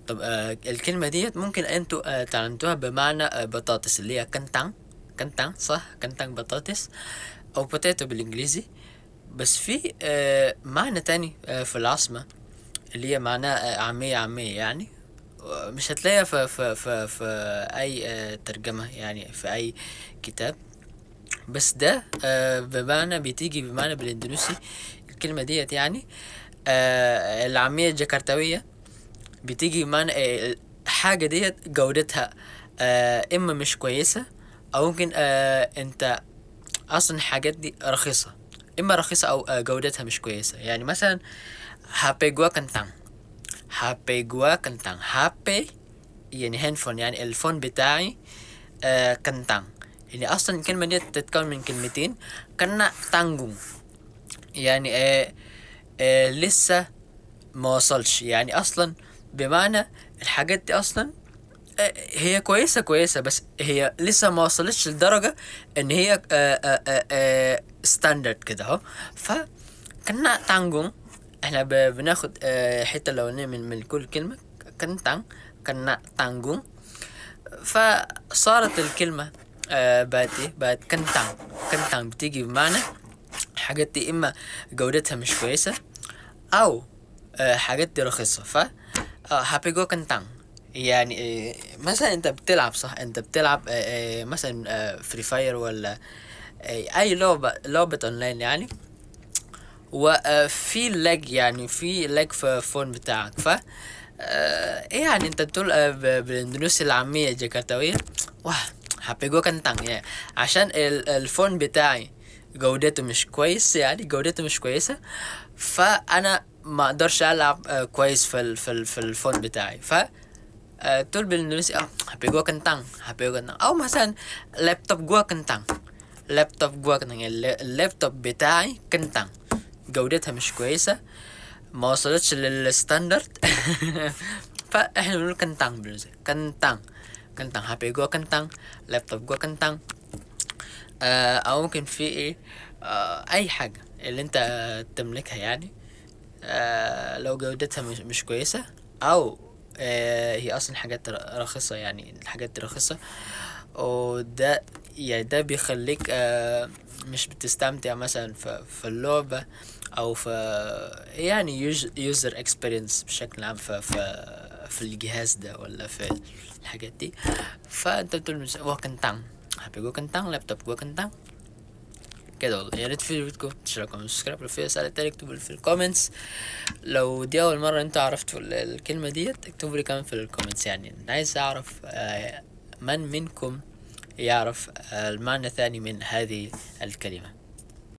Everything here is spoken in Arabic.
طب الكلمة ديت ممكن انتوا تعلمتوها بمعنى بطاطس، اللي هي كنتان. كنتان صح، كنتان بطاطس، او بوتيتو بالانجليزي. بس في معنى تاني في العاصمة، اللي هي معناه عامية عامية يعني. مش هتلاقيها في اي ترجمة يعني في اي كتاب. بس ده بمعنى بتيجي بمعنى بالاندونيسي الكلمة ديت يعني. العامية الجاكرتاوية بتيجي بمعنى حاجة ديت جودتها اما مش كويسة، او ممكن انت اصلا الحاجات دي رخيصة، اما رخيصة او جودتها مش كويسة. يعني مثلا HP gua kentang. HP gua kentang. HP يعني هيدفون، يعني الفون بتاعي كنتان. يعني اصلا الكلمة دي تتكون من كلمتين، كنا تانجون. يعني لسه ما وصلش، يعني اصلا بمعنى الحاجات دي اصلا هي كويسة كويسة، بس هي لسه ما وصلتش لدرجة ان هي ستاندرد كده اهو. فكنا تانجون، احنا بناخد حتة لونية من كل كلمة. كنتان، كنا تانجون. فصارت الكلمة بقت ايه، بقت كنتان. كنتان بتيجي بمعنى حاجات دي اما جودتها مش كويسة، او حاجات دي رخيصة. ف هابيجو كنتان يعني مثلا انت بتلعب صح، انت بتلعب مثلا فري فاير ولا اي لعبة اونلاين يعني. وفي لاج، يعني في لاج في الفون بتاعك. ف يعني انت تقول بالاندونيسي العامية الجاكرتاوية، واه هابيجو كنتان يعني عشان الفون بتاعي جودته مش كويس، يعني جودته مش كويسة. فانا ما اقدرش العب كويس في الفون بتاعي. ف تقول بالاندونيسي HP gua kentang. HP gua kentang. او مثلا لابتوب جوا كنتان. لابتوب جوا كنتان يعني اللابتوب بتاعي كنتان، جودتها مش كويسة، ما وصلتش للستاندرد. فاحنا بنقول كنتان بالنسبة كنتان. كنتان HP gua كنتان، لابتوب جوا كنتان. او ممكن في ايه اي حاجة اللي انت تملكها يعني لو جودتها مش كويسة، او هي اصلا حاجات رخيصة، يعني الحاجات دي رخيصة. وده يعني ده بيخليك مش بتستمتع مثلا في اللعبة، او في يعني يوزر اكسبيرينس بشكل عام في الجهاز ده ولا في الحاجات دي. فانت بتقول هو كنتان، حبيبي جوا كنتان، لابتوب جوا كنتان كده. والله يا ريت فيديوكم تشتركوا وسبسكرايب. لو في اسئله تانية اكتبوا لي في الكومنتس. لو دي اول مره انتوا عرفتوا الكلمه ديت اكتبوا لي كمان في الكومنتس. يعني عايز اعرف من منكم يعرف المعنى الثاني من هذه الكلمه.